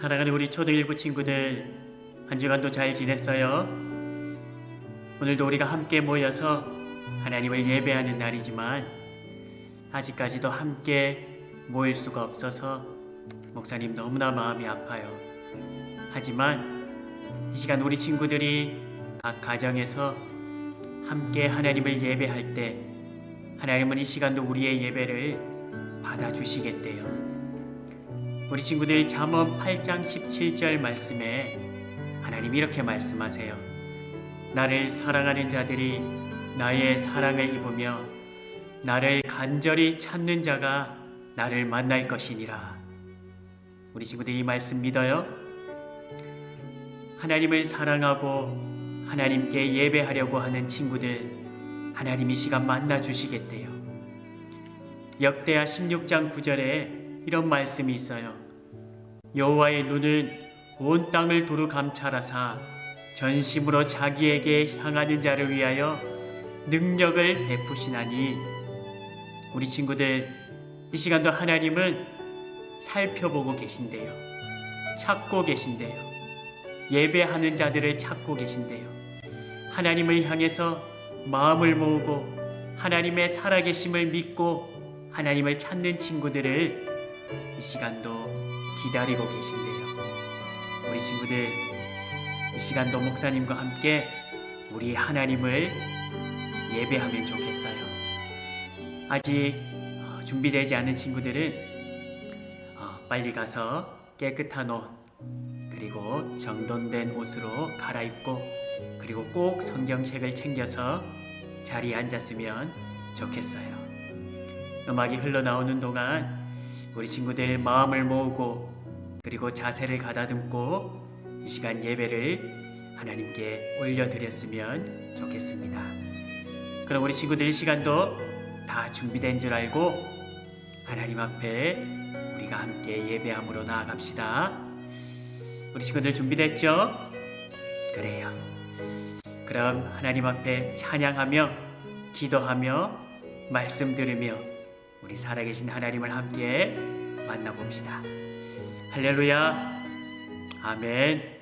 사랑하는 우리 초등1구 친구들, 한 주간도 잘 지냈어요? 오늘도 우리가 함께 모여서 하나님을 예배하는 날이지만 아직까지도 함께 모일 수가 없어서 목사님 너무나 마음이 아파요. 하지만 이 시간 우리 친구들이 각 가정에서 함께 하나님을 예배할 때 하나님은 이 시간도 우리의 예배를 받아주시겠대요. 우리 친구들 잠언 8장 17절 말씀에 하나님이 이렇게 말씀하세요. 나를 사랑하는 자들이 나의 사랑을 입으며 나를 간절히 찾는 자가 나를 만날 것이니라. 우리 친구들 이 말씀 믿어요? 하나님을 사랑하고 하나님께 예배하려고 하는 친구들, 하나님이 시간 만나 주시겠대요. 역대하 16장 9절에 이런 말씀이 있어요. 여호와의 눈은 온 땅을 두루 감찰하사 전심으로 자기에게 향하는 자를 위하여 능력을 베푸시나니. 우리 친구들, 이 시간도 하나님은 살펴보고 계신대요. 찾고 계신대요. 예배하는 자들을 찾고 계신대요. 하나님을 향해서 마음을 모으고 하나님의 살아계심을 믿고 하나님을 찾는 친구들을 이 시간도 기다리고 계신대요. 우리 친구들, 이 시간도 목사님과 함께 우리 하나님을 예배하면 좋겠어요. 아직 준비되지 않은 친구들은 빨리 가서 깨끗한 옷 그리고 정돈된 옷으로 갈아입고 그리고 꼭 성경책을 챙겨서 자리에 앉았으면 좋겠어요. 음악이 흘러나오는 동안 우리 친구들 마음을 모으고 그리고 자세를 가다듬고 이 시간 예배를 하나님께 올려드렸으면 좋겠습니다. 그럼 우리 친구들 이 시간도 다 준비된 줄 알고 하나님 앞에 우리가 함께 예배함으로 나아갑시다. 우리 친구들 준비됐죠? 그래요. 그럼 하나님 앞에 찬양하며 기도하며 말씀 들으며 우리 살아계신 하나님을 함께 만나봅시다. 할렐루야. 아멘.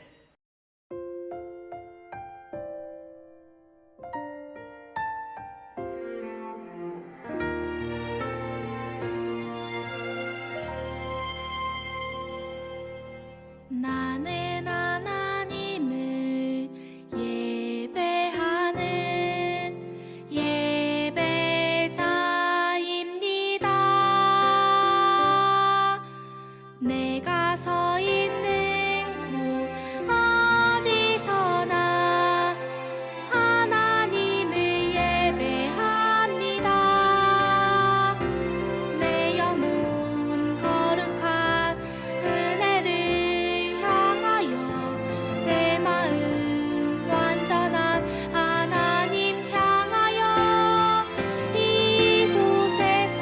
나는 하나님을 예배하는 예배자입니다. 내가 서 있는 곳 어디서나 하나님을 예배합니다. 내 영혼 거룩한 은혜를 내 마음 완전한 하나님 향하여 이곳에서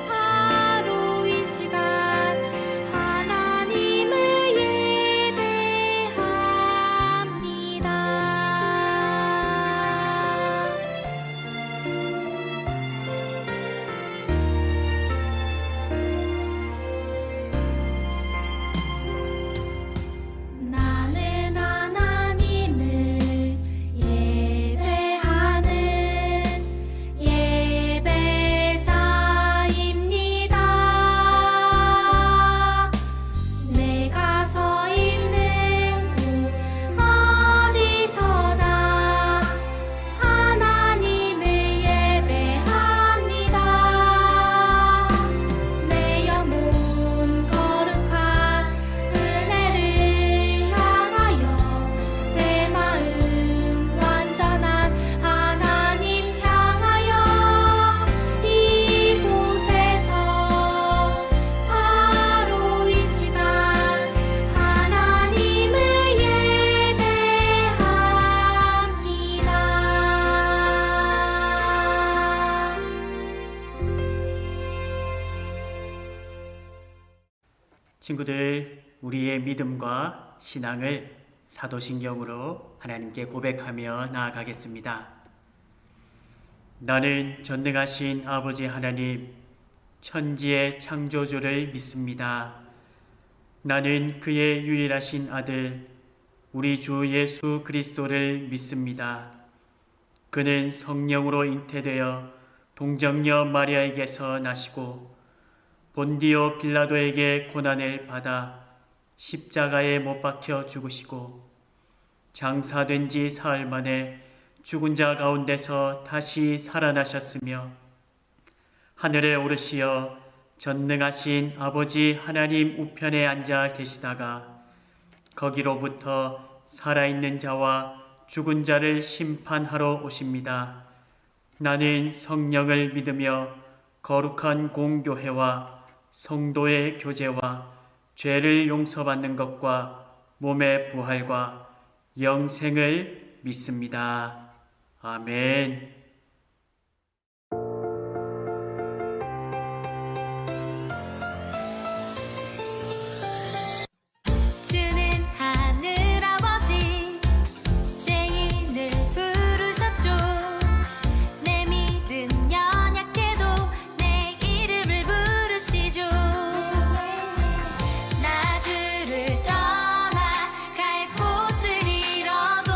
바로 이 시간 하나님을 예배합니다. 나는 하나님을 예배하는 예배자입니다. 내가 서 있는 곳 어디서나 하나님을 예배합니다. 내 영혼 거룩한 은혜를 향하여 내 마음 완전한 하나님 향하여 이곳에서 바로 이 시간 하나님을 예배합니다. 친구들, 우리의 믿음과 신앙을 사도신경으로 하나님께 고백하며 나아가겠습니다. 나는 전능하신 아버지 하나님, 천지의 창조주를 믿습니다. 나는 그의 유일하신 아들 우리 주 예수 그리스도를 믿습니다. 그는 성령으로 잉태되어 동정녀 마리아에게서 나시고 본디오 빌라도에게 고난을 받아 십자가에 못 박혀 죽으시고 장사된 지 사흘 만에 죽은 자 가운데서 다시 살아나셨으며 하늘에 오르시어 전능하신 아버지 하나님 우편에 앉아 계시다가 거기로부터 살아있는 자와 죽은 자를 심판하러 오십니다. 나는 성령을 믿으며 거룩한 공교회와 성도의 교제와 죄를 용서받는 것과 몸의 부활과 영생을 믿습니다. 아멘. 주는 하늘 아버지 죄인을 부르셨죠. 내 믿음 연약해도 내 이름을 부르시죠. 나주를 떠나 갈 곳을 잃어도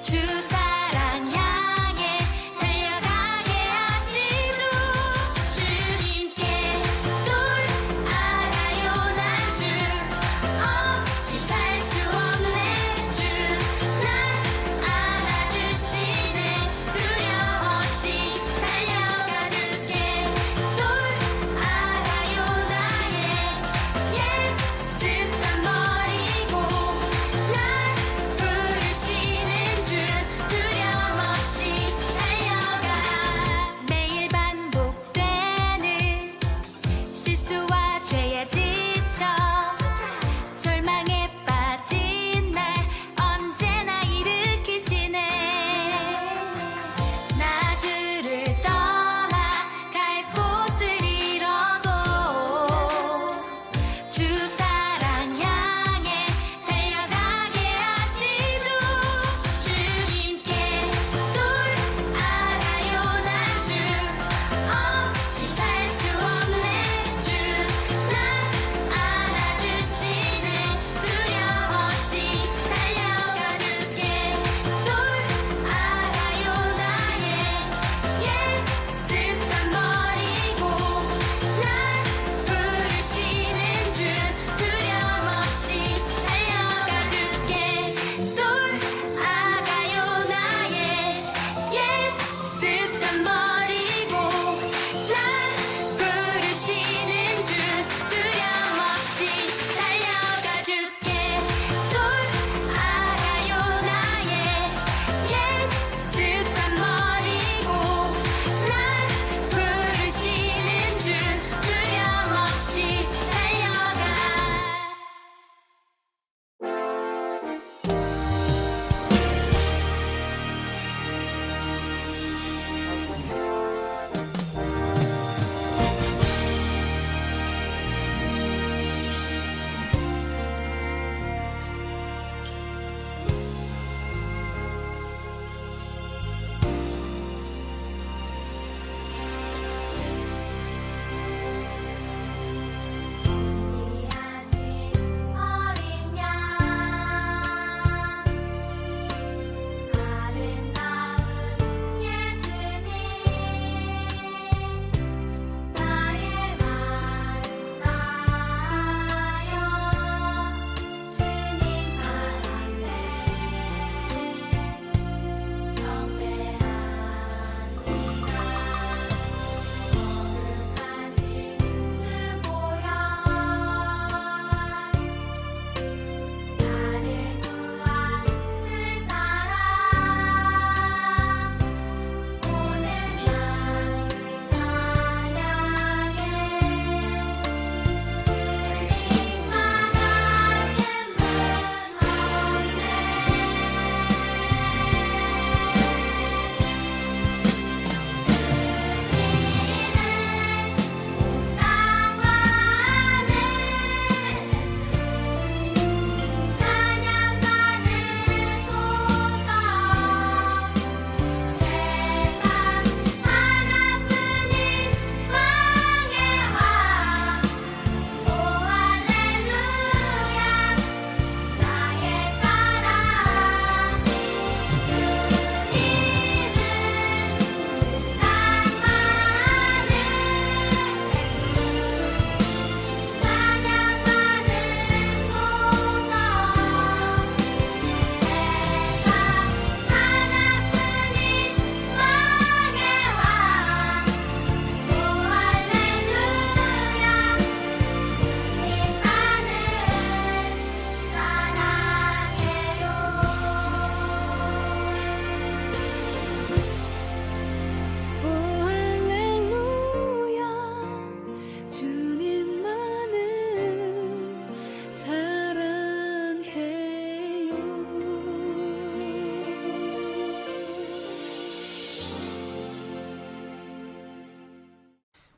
주 사랑 향해 달려가게 하시죠. 주님께 돌아가요. 난 주 없이 살 수 없네. 주 날 안아주시네. 두려움 없이 달려가 줄게. 돌아가요. 나의 옛습관 버리고 날 부르시는 주 두려움 없이 달려가. 매일 반복되는 실수와 죄에 지쳐 절망에 빠진 날 언제나 일으키시네. 나주를 떠나 갈 곳을 잃어도 주 사랑 향해 달려가게 하시죠. 주님께 돌아가요. 난 주 없이 살 수 없네. 주 날 안아주시네.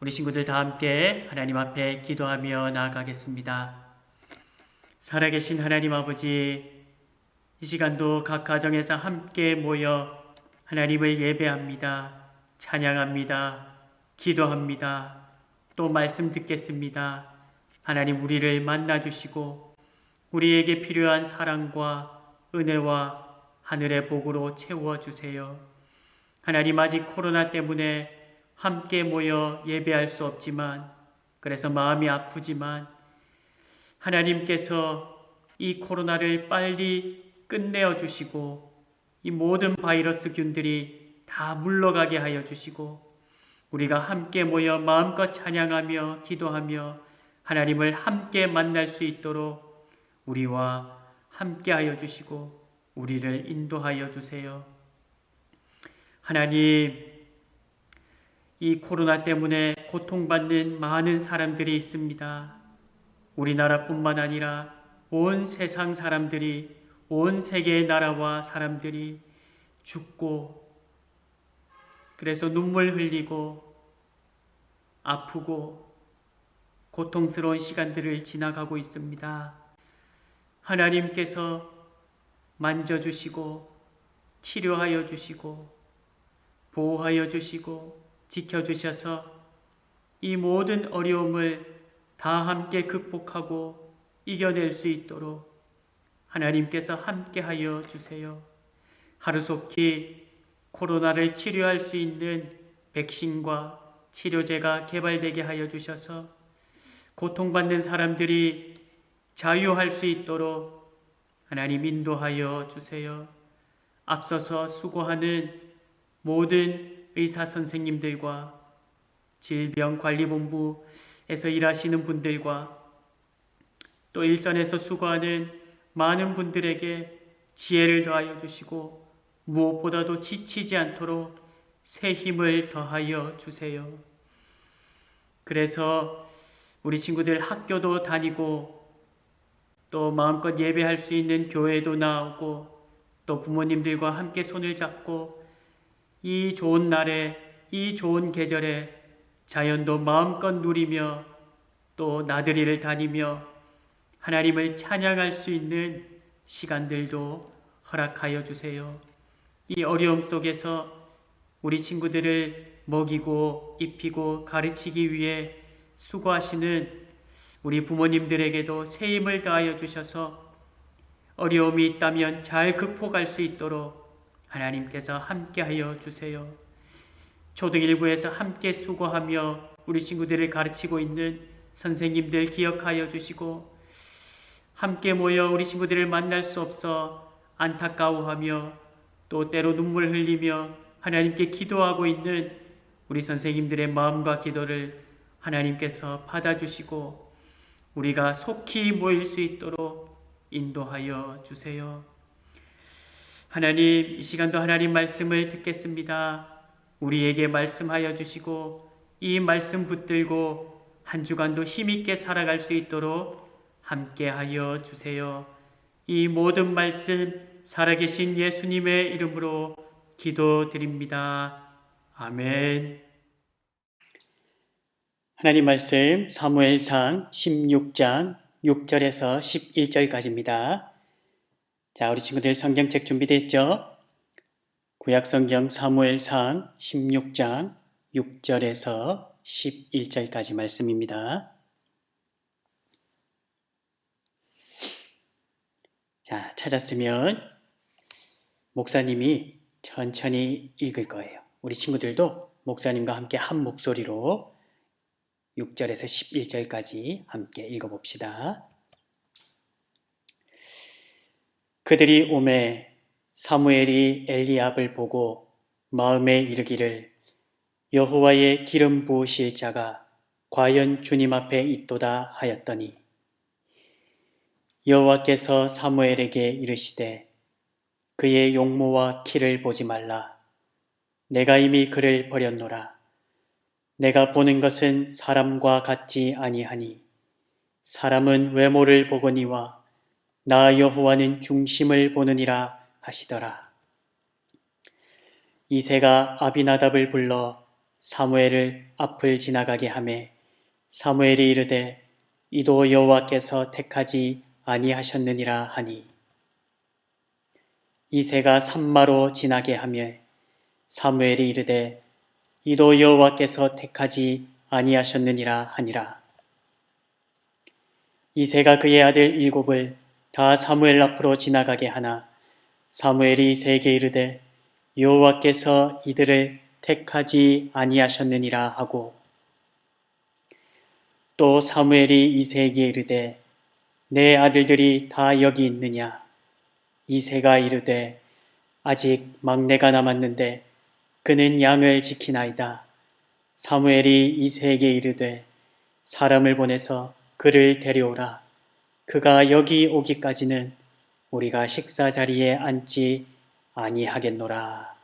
우리 친구들 다 함께 하나님 앞에 기도하며 나아가겠습니다. 살아계신 하나님 아버지, 이 시간도 각 가정에서 함께 모여 하나님을 예배합니다. 찬양합니다. 기도합니다. 또 말씀 듣겠습니다. 하나님, 우리를 만나주시고 우리에게 필요한 사랑과 은혜와 하늘의 복으로 채워주세요. 하나님, 아직 코로나 때문에 함께 모여 예배할 수 없지만, 그래서 마음이 아프지만 하나님께서 이 코로나를 빨리 끝내어 주시고 이 모든 바이러스균들이 다 물러가게 하여 주시고 우리가 함께 모여 마음껏 찬양하며 기도하며 하나님을 함께 만날 수 있도록 우리와 함께 하여 주시고 우리를 인도하여 주세요. 하나님, 이 코로나 때문에 고통받는 많은 사람들이 있습니다. 우리나라뿐만 아니라 온 세상 사람들이, 온 세계의 나라와 사람들이 죽고, 그래서 눈물 흘리고 아프고 고통스러운 시간들을 지나가고 있습니다. 하나님께서 만져주시고 치료하여 주시고 보호하여 주시고 지켜주셔서 이 모든 어려움을 다 함께 극복하고 이겨낼 수 있도록 하나님께서 함께하여 주세요. 하루속히 코로나를 치료할 수 있는 백신과 치료제가 개발되게 하여 주셔서 고통받는 사람들이 자유할 수 있도록 하나님 인도하여 주세요. 앞서서 수고하는 모든 의사 선생님들과 질병관리본부에서 일하시는 분들과 또 일선에서 수고하는 많은 분들에게 지혜를 더하여 주시고 무엇보다도 지치지 않도록 새 힘을 더하여 주세요. 그래서 우리 친구들 학교도 다니고 또 마음껏 예배할 수 있는 교회도 나오고 또 부모님들과 함께 손을 잡고 이 좋은 날에, 이 좋은 계절에 자연도 마음껏 누리며 또 나들이를 다니며 하나님을 찬양할 수 있는 시간들도 허락하여 주세요. 이 어려움 속에서 우리 친구들을 먹이고 입히고 가르치기 위해 수고하시는 우리 부모님들에게도 새 힘을 더하여 주셔서 어려움이 있다면 잘 극복할 수 있도록 하나님께서 함께하여 주세요. 초등 1부에서 함께 수고하며 우리 친구들을 가르치고 있는 선생님들 기억하여 주시고 함께 모여 우리 친구들을 만날 수 없어 안타까워하며 또 때로 눈물 흘리며 하나님께 기도하고 있는 우리 선생님들의 마음과 기도를 하나님께서 받아주시고 우리가 속히 모일 수 있도록 인도하여 주세요. 하나님, 이 시간도 하나님 말씀을 듣겠습니다. 우리에게 말씀하여 주시고 이 말씀 붙들고 한 주간도 힘있게 살아갈 수 있도록 함께하여 주세요. 이 모든 말씀 살아계신 예수님의 이름으로 기도드립니다. 아멘. 하나님 말씀 사무엘상 16장 6절에서 11절까지입니다. 자, 우리 친구들 성경책 준비됐죠? 구약성경 사무엘상 16장 6절에서 11절까지 말씀입니다. 자, 찾았으면 목사님이 천천히 읽을 거예요. 우리 친구들도 목사님과 함께 한 목소리로 6절에서 11절까지 함께 읽어봅시다. 그들이 오매 사무엘이 엘리압을 보고 마음에 이르기를 여호와의 기름 부으실 자가 과연 주님 앞에 있도다 하였더니 여호와께서 사무엘에게 이르시되 그의 용모와 키를 보지 말라. 내가 이미 그를 버렸노라. 내가 보는 것은 사람과 같지 아니하니 사람은 외모를 보거니와 나 여호와는 중심을 보느니라 하시더라. 이새가 아비나답을 불러 사무엘을 앞을 지나가게 하매 사무엘이 이르되 이도 여호와께서 택하지 아니하셨느니라 하니 이새가 산마로 지나게 하며 사무엘이 이르되 이도 여호와께서 택하지 아니하셨느니라 하니라. 이새가 그의 아들 7을 다 사무엘 앞으로 지나가게 하나 사무엘이 이새에게 이르되 여호와께서 이들을 택하지 아니하셨느니라 하고 또 사무엘이 이새에게 이르되 내 아들들이 다 여기 있느냐. 이새가 이르되 아직 막내가 남았는데 그는 양을 지키나이다. 사무엘이 이새에게 이르되 사람을 보내서 그를 데려오라. 그가 여기 오기까지는 우리가 식사 자리에 앉지 아니하겠노라.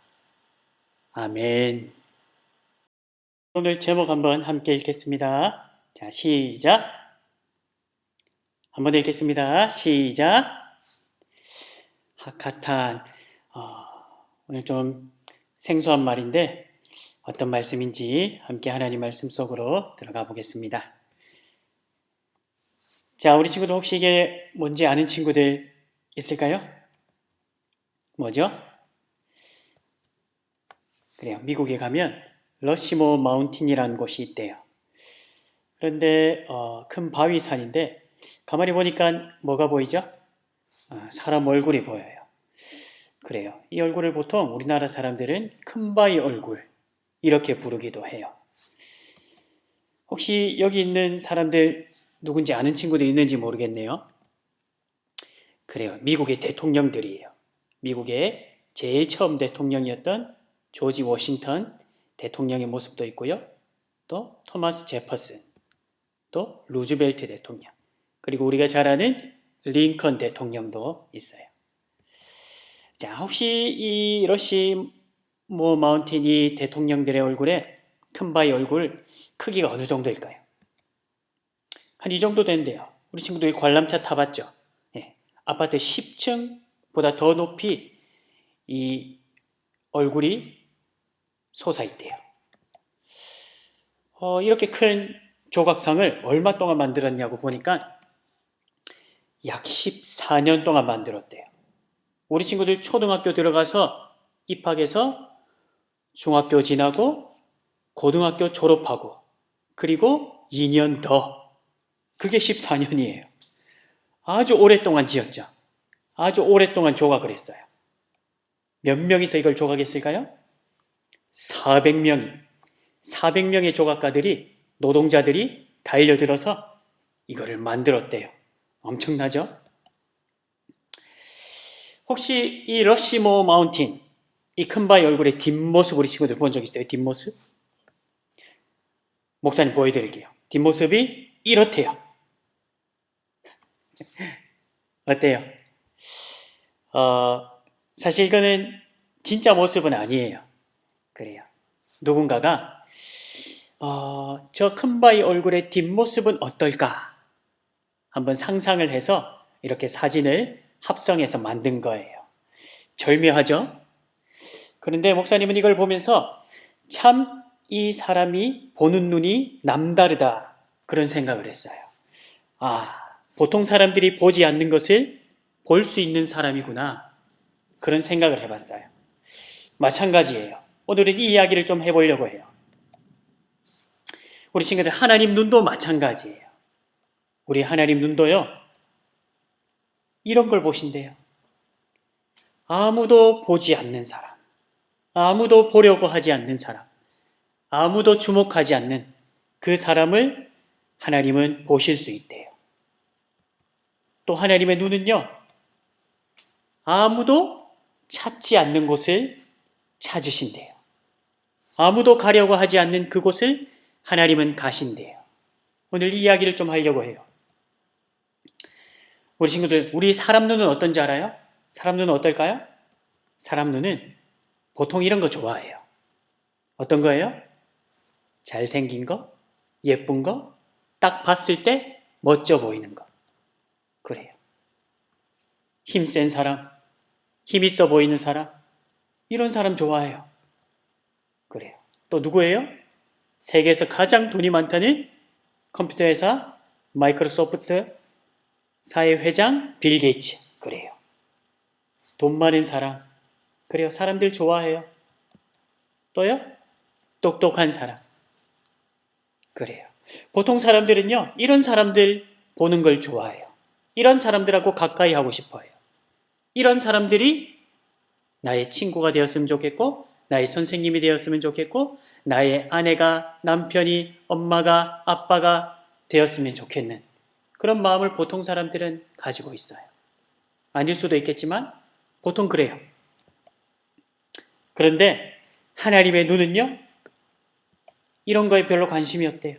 아멘. 오늘 제목 한번 함께 읽겠습니다. 자, 시작. 한번 읽겠습니다. 시작. 하카탄. 오늘 좀 생소한 말인데 어떤 말씀인지 함께 하나님 말씀 속으로 들어가 보겠습니다. 자, 우리 친구들 혹시 이게 뭔지 아는 친구들 있을까요? 뭐죠? 그래요. 미국에 가면 러시모 마운틴이라는 곳이 있대요. 그런데 큰 바위산인데 가만히 보니까 뭐가 보이죠? 사람 얼굴이 보여요. 그래요. 이 얼굴을 보통 우리나라 사람들은 큰바위 얼굴 이렇게 부르기도 해요. 혹시 여기 있는 사람들 누군지 아는 친구들 있는지 모르겠네요. 그래요. 미국의 대통령들이에요. 미국의 제일 처음 대통령이었던 조지 워싱턴 대통령의 모습도 있고요. 또 토마스 제퍼슨, 또 루즈벨트 대통령, 그리고 우리가 잘 아는 링컨 대통령도 있어요. 자, 혹시 이 러시모 마운틴 이 대통령들의 얼굴에 큰바위 얼굴 크기가 어느 정도일까요? 한 이 정도 된대요. 우리 친구들이 관람차 타봤죠? 예, 아파트 10층보다 더 높이 이 얼굴이 솟아있대요. 이렇게 큰 조각상을 얼마 동안 만들었냐고 보니까 약 14년 동안 만들었대요. 우리 친구들 초등학교 들어가서 입학해서 중학교 지나고 고등학교 졸업하고 그리고 2년 더, 그게 14년이에요. 아주 오랫동안 지었죠. 아주 오랫동안 조각을 했어요. 몇 명이서 이걸 조각했을까요? 400명의 조각가들이, 노동자들이 달려들어서 이거를 만들었대요. 엄청나죠? 혹시 이 러시모 마운틴, 이 큰바위 얼굴의 뒷모습 우리 친구들 본 적 있어요? 뒷모습? 목사님 보여드릴게요. 뒷모습이 이렇대요. 어때요? 사실 이거는 진짜 모습은 아니에요. 그래요. 누군가가 저 큰바위 얼굴의 뒷모습은 어떨까? 한번 상상을 해서 이렇게 사진을 합성해서 만든 거예요. 절묘하죠? 그런데 목사님은 이걸 보면서 참 이 사람이 보는 눈이 남다르다, 그런 생각을 했어요. 보통 사람들이 보지 않는 것을 볼 수 있는 사람이구나, 그런 생각을 해봤어요. 마찬가지예요. 오늘은 이 이야기를 좀 해보려고 해요. 우리 친구들 하나님 눈도 마찬가지예요. 우리 하나님 눈도요, 이런 걸 보신대요. 아무도 보지 않는 사람, 아무도 보려고 하지 않는 사람, 아무도 주목하지 않는 그 사람을 하나님은 보실 수 있대요. 또 하나님의 눈은요, 아무도 찾지 않는 곳을 찾으신대요. 아무도 가려고 하지 않는 그곳을 하나님은 가신대요. 오늘 이 이야기를 좀 하려고 해요. 우리 친구들, 우리 사람 눈은 어떤지 알아요? 사람 눈은 어떨까요? 사람 눈은 보통 이런 거 좋아해요. 어떤 거예요? 잘생긴 거, 예쁜 거, 딱 봤을 때 멋져 보이는 거. 그래요. 힘센 사람, 힘있어 보이는 사람, 이런 사람 좋아해요. 그래요. 또 누구예요? 세계에서 가장 돈이 많다는 컴퓨터 회사 마이크로소프트 사의 회장 빌 게이츠. 그래요. 돈 많은 사람. 그래요. 사람들 좋아해요. 또요? 똑똑한 사람. 그래요. 보통 사람들은요, 이런 사람들 보는 걸 좋아해요. 이런 사람들하고 가까이 하고 싶어요. 이런 사람들이 나의 친구가 되었으면 좋겠고, 나의 선생님이 되었으면 좋겠고, 나의 아내가, 남편이, 엄마가, 아빠가 되었으면 좋겠는 그런 마음을 보통 사람들은 가지고 있어요. 아닐 수도 있겠지만 보통 그래요. 그런데 하나님의 눈은요, 이런 거에 별로 관심이 없대요.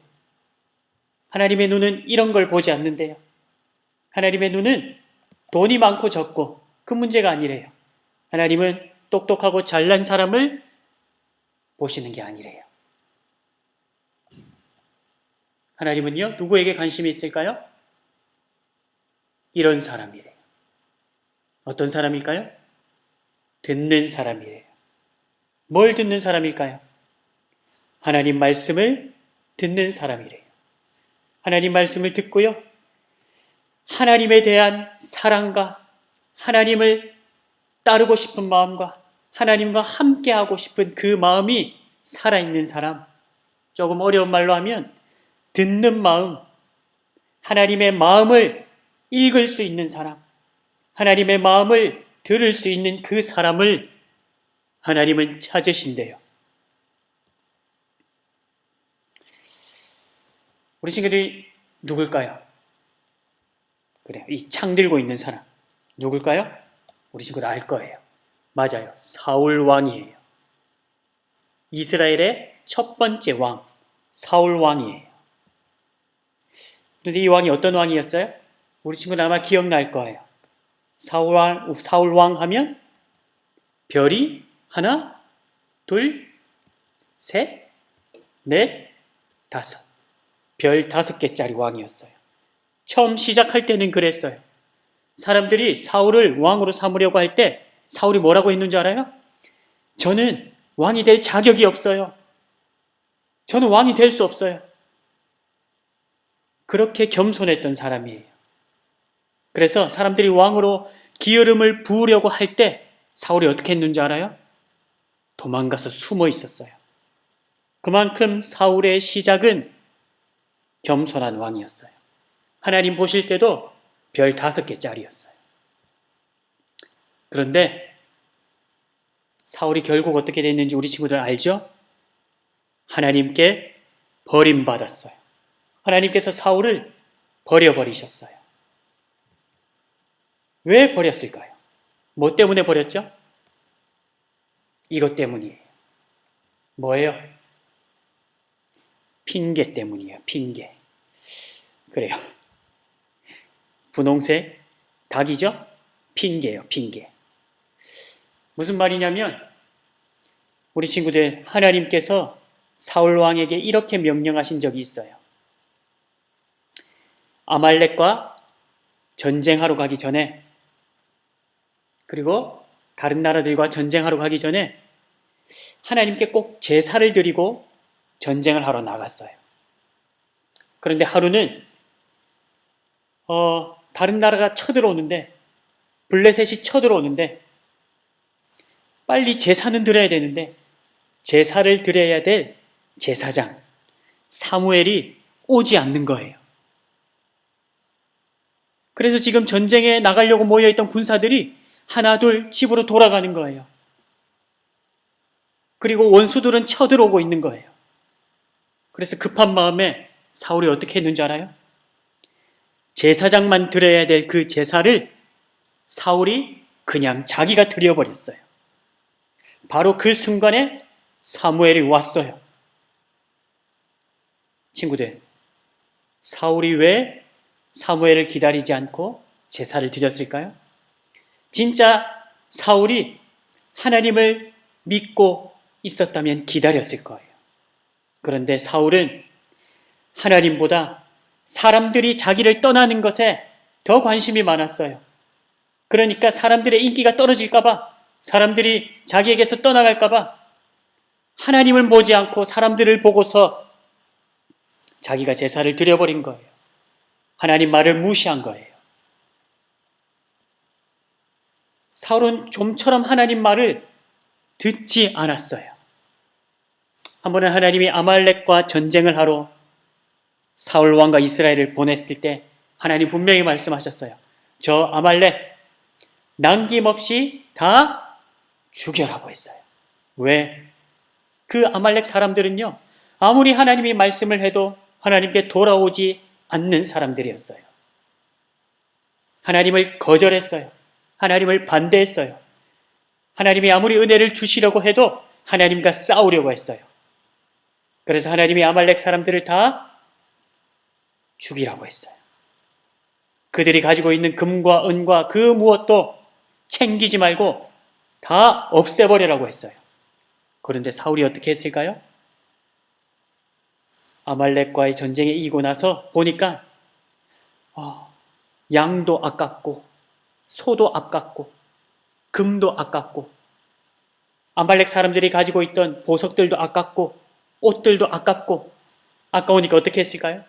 하나님의 눈은 이런 걸 보지 않는데요. 하나님의 눈은 돈이 많고 적고 그 문제가 아니래요. 하나님은 똑똑하고 잘난 사람을 보시는 게 아니래요. 하나님은요, 누구에게 관심이 있을까요? 이런 사람이래요. 어떤 사람일까요? 듣는 사람이래요. 뭘 듣는 사람일까요? 하나님 말씀을 듣는 사람이래요. 하나님 말씀을 듣고요, 하나님에 대한 사랑과 하나님을 따르고 싶은 마음과 하나님과 함께하고 싶은 그 마음이 살아있는 사람, 조금 어려운 말로 하면 듣는 마음, 하나님의 마음을 읽을 수 있는 사람, 하나님의 마음을 들을 수 있는 그 사람을 하나님은 찾으신대요. 우리 친구들이 누굴까요? 그래요. 이 창 들고 있는 사람 누굴까요? 우리 친구들 알 거예요. 맞아요. 사울 왕이에요. 이스라엘의 첫 번째 왕, 사울 왕이에요. 그런데 이 왕이 어떤 왕이었어요? 우리 친구는 아마 기억날 거예요. 사울 왕 하면 별이 하나, 둘, 셋, 넷, 다섯. 별 5개짜리 왕이었어요. 처음 시작할 때는 그랬어요. 사람들이 사울을 왕으로 삼으려고 할 때 사울이 뭐라고 했는 줄 알아요? 저는 왕이 될 자격이 없어요. 저는 왕이 될 수 없어요. 그렇게 겸손했던 사람이에요. 그래서 사람들이 왕으로 기름을 부으려고 할 때 사울이 어떻게 했는지 알아요? 도망가서 숨어 있었어요. 그만큼 사울의 시작은 겸손한 왕이었어요. 하나님 보실 때도 별 5개짜리였어요. 그런데 사울이 결국 어떻게 됐는지 우리 친구들 알죠? 하나님께 버림받았어요. 하나님께서 사울을 버려버리셨어요. 왜 버렸을까요? 뭐 때문에 버렸죠? 이것 때문이에요. 뭐예요? 핑계 때문이에요. 핑계. 그래요. 분홍색 닭이죠? 핑계예요. 핑계. 무슨 말이냐면 우리 친구들, 하나님께서 사울 왕에게 이렇게 명령하신 적이 있어요. 아말렉과 전쟁하러 가기 전에, 그리고 다른 나라들과 전쟁하러 가기 전에 하나님께 꼭 제사를 드리고 전쟁을 하러 나갔어요. 그런데 하루는 다른 나라가 쳐들어오는데, 블레셋이 쳐들어오는데 빨리 제사는 드려야 되는데 제사를 드려야 될 제사장 사무엘이 오지 않는 거예요. 그래서 지금 전쟁에 나가려고 모여있던 군사들이 하나 둘 집으로 돌아가는 거예요. 그리고 원수들은 쳐들어오고 있는 거예요. 그래서 급한 마음에 사울이 어떻게 했는지 알아요? 제사장만 드려야 될 그 제사를 사울이 그냥 자기가 드려버렸어요. 바로 그 순간에 사무엘이 왔어요. 친구들, 사울이 왜 사무엘을 기다리지 않고 제사를 드렸을까요? 진짜 사울이 하나님을 믿고 있었다면 기다렸을 거예요. 그런데 사울은 하나님보다 사람들이 자기를 떠나는 것에 더 관심이 많았어요. 그러니까 사람들의 인기가 떨어질까봐, 사람들이 자기에게서 떠나갈까봐 하나님을 보지 않고 사람들을 보고서 자기가 제사를 드려버린 거예요. 하나님 말을 무시한 거예요. 사울은 좀처럼 하나님 말을 듣지 않았어요. 한 번은 하나님이 아말렉과 전쟁을 하러 사울 왕과 이스라엘을 보냈을 때 하나님 분명히 말씀하셨어요. 저 아말렉 남김없이 다 죽여라고 했어요. 왜? 그 아말렉 사람들은요, 아무리 하나님이 말씀을 해도 하나님께 돌아오지 않는 사람들이었어요. 하나님을 거절했어요. 하나님을 반대했어요. 하나님이 아무리 은혜를 주시려고 해도 하나님과 싸우려고 했어요. 그래서 하나님이 아말렉 사람들을 다 죽이라고 했어요. 그들이 가지고 있는 금과 은과 그 무엇도 챙기지 말고 다 없애버리라고 했어요. 그런데 사울이 어떻게 했을까요? 아말렉과의 전쟁에 이기고 나서 보니까 양도 아깝고 소도 아깝고 금도 아깝고 아말렉 사람들이 가지고 있던 보석들도 아깝고 옷들도 아깝고 아까우니까 어떻게 했을까요?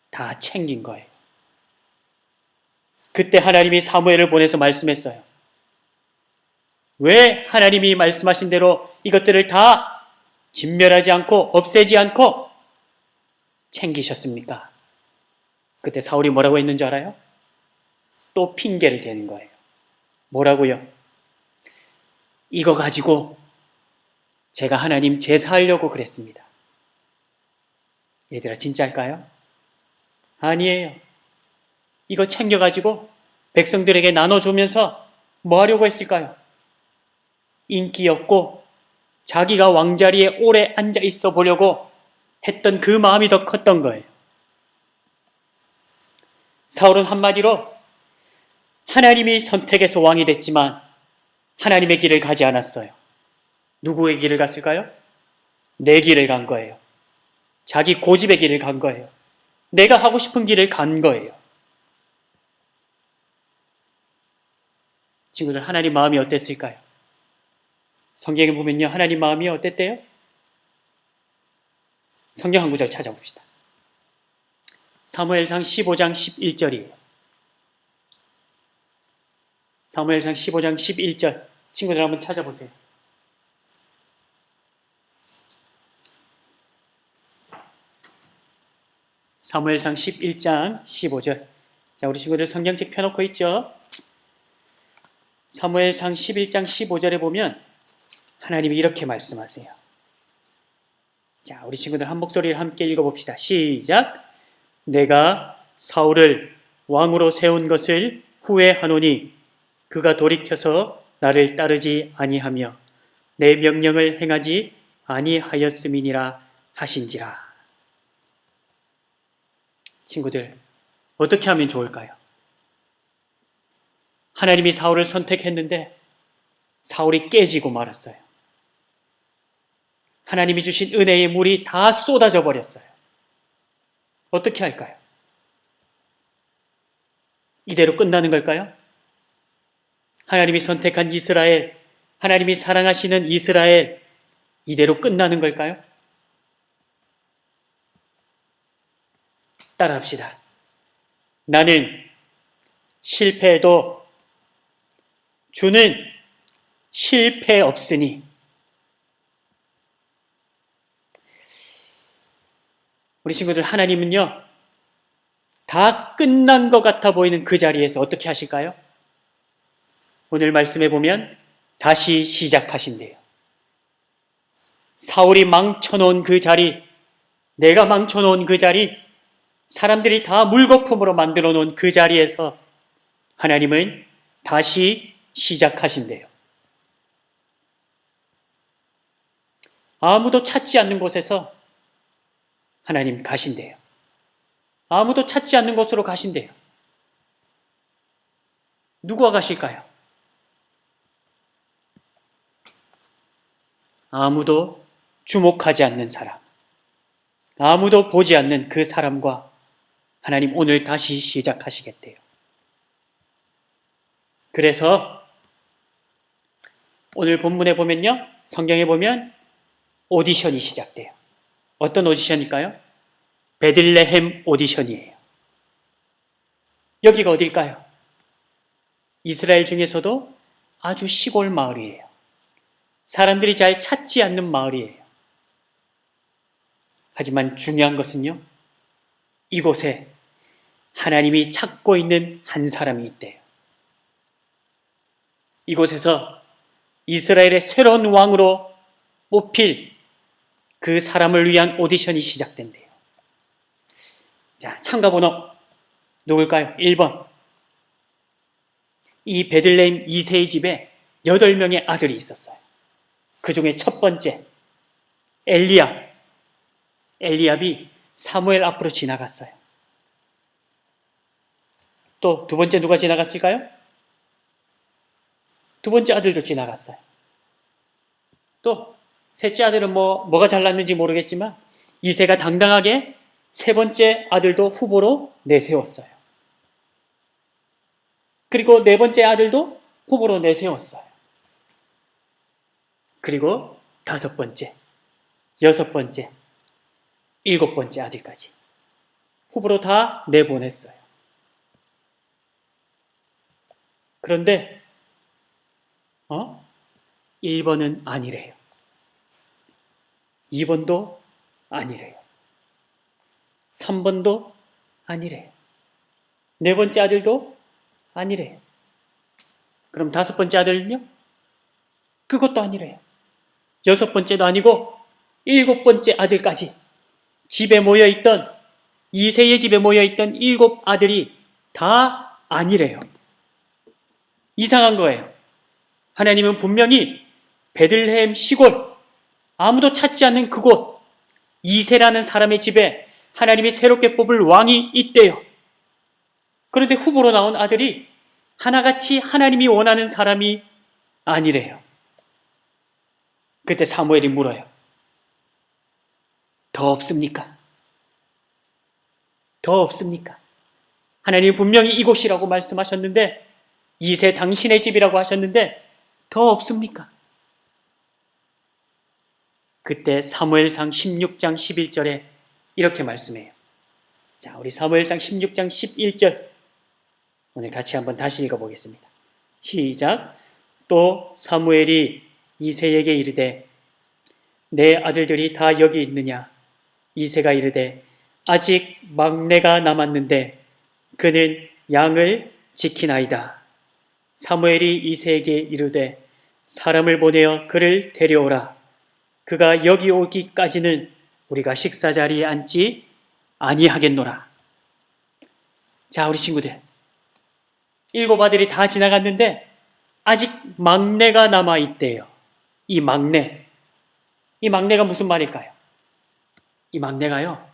다 챙긴 거예요. 그때 하나님이 사무엘을 보내서 말씀했어요. 왜 하나님이 말씀하신 대로 이것들을 다 진멸하지 않고 없애지 않고 챙기셨습니까? 그때 사울이 뭐라고 했는지 알아요? 또 핑계를 대는 거예요. 뭐라고요? 이거 가지고 제가 하나님 제사하려고 그랬습니다. 얘들아, 진짜일까요? 아니에요. 이거 챙겨가지고 백성들에게 나눠주면서 뭐 하려고 했을까요? 인기였고 자기가 왕자리에 오래 앉아 있어 보려고 했던 그 마음이 더 컸던 거예요. 사울은 한마디로 하나님이 선택해서 왕이 됐지만 하나님의 길을 가지 않았어요. 누구의 길을 갔을까요? 내 길을 간 거예요. 자기 고집의 길을 간 거예요. 내가 하고 싶은 길을 간 거예요. 친구들, 하나님 마음이 어땠을까요? 성경에 보면요, 하나님 마음이 어땠대요? 성경 한 구절 찾아봅시다. 사무엘상 15장 11절이에요. 사무엘상 15장 11절. 친구들 한번 찾아보세요. 사무엘상 11장 15절. 자, 우리 친구들 성경책 펴놓고 있죠? 사무엘상 11장 15절에 보면 하나님이 이렇게 말씀하세요. 자, 우리 친구들 한 목소리를 함께 읽어봅시다. 시작! 내가 사울을 왕으로 세운 것을 후회하노니 그가 돌이켜서 나를 따르지 아니하며 내 명령을 행하지 아니하였음이니라 하신지라. 친구들, 어떻게 하면 좋을까요? 하나님이 사울을 선택했는데 사울이 깨지고 말았어요. 하나님이 주신 은혜의 물이 다 쏟아져 버렸어요. 어떻게 할까요? 이대로 끝나는 걸까요? 하나님이 선택한 이스라엘, 하나님이 사랑하시는 이스라엘, 이대로 끝나는 걸까요? 따라합시다. 나는 실패해도 주는 실패 없으니. 우리 친구들, 하나님은요, 다 끝난 것 같아 보이는 그 자리에서 어떻게 하실까요? 오늘 말씀해 보면 다시 시작하신대요. 사울이 망쳐놓은 그 자리, 내가 망쳐놓은 그 자리, 사람들이 다 물거품으로 만들어 놓은 그 자리에서 하나님은 다시 시작하신대요. 아무도 찾지 않는 곳에서 하나님 가신대요. 아무도 찾지 않는 곳으로 가신대요. 누가 가실까요? 아무도 주목하지 않는 사람, 아무도 보지 않는 그 사람과 하나님 오늘 다시 시작하시겠대요. 그래서 오늘 본문에 보면요, 성경에 보면 오디션이 시작돼요. 어떤 오디션일까요? 베들레헴 오디션이에요. 여기가 어딜까요? 이스라엘 중에서도 아주 시골 마을이에요. 사람들이 잘 찾지 않는 마을이에요. 하지만 중요한 것은요, 이곳에 하나님이 찾고 있는 한 사람이 있대요. 이곳에서 이스라엘의 새로운 왕으로 뽑힐 그 사람을 위한 오디션이 시작된대요. 자, 참가번호 누굴까요? 1번. 이 베들레헴 이새의 집에 8명의 아들이 있었어요. 그 중에 첫 번째 엘리압. 엘리압이 사무엘 앞으로 지나갔어요. 또 두 번째 누가 지나갔을까요? 두 번째 아들도 지나갔어요. 또 셋째 아들은 뭐가 잘났는지 모르겠지만 이새가 당당하게 세 번째 아들도 후보로 내세웠어요. 그리고 네 번째 아들도 후보로 내세웠어요. 그리고 다섯 번째, 여섯 번째, 일곱 번째 아들까지 후보로 다 내보냈어요. 그런데 1번은 아니래요. 2번도 아니래요. 3번도 아니래요. 네 번째 아들도 아니래요. 그럼 다섯 번째 아들은요? 그것도 아니래요. 여섯 번째도 아니고 일곱 번째 아들까지 집에 모여있던 이새의 집에 모여있던 일곱 아들이 다 아니래요. 이상한 거예요. 하나님은 분명히 베들레헴 시골, 아무도 찾지 않는 그곳 이새라는 사람의 집에 하나님이 새롭게 뽑을 왕이 있대요. 그런데 후보로 나온 아들이 하나같이 하나님이 원하는 사람이 아니래요. 그때 사무엘이 물어요. 더 없습니까? 더 없습니까? 하나님이 분명히 이곳이라고 말씀하셨는데 이새 당신의 집이라고 하셨는데 더 없습니까? 그때 사무엘상 16장 11절에 이렇게 말씀해요. 자, 우리 사무엘상 16장 11절 오늘 같이 한번 다시 읽어보겠습니다. 시작. 또 사무엘이 이새에게 이르되 내 아들들이 다 여기 있느냐? 이새가 이르되 아직 막내가 남았는데 그는 양을 지키나이다. 사무엘이 이새에게 이르되 사람을 보내어 그를 데려오라. 그가 여기 오기까지는 우리가 식사 자리에 앉지 아니하겠노라. 자, 우리 친구들, 일곱 아들이 다 지나갔는데 아직 막내가 남아있대요. 이 막내가 무슨 말일까요? 이 막내가요,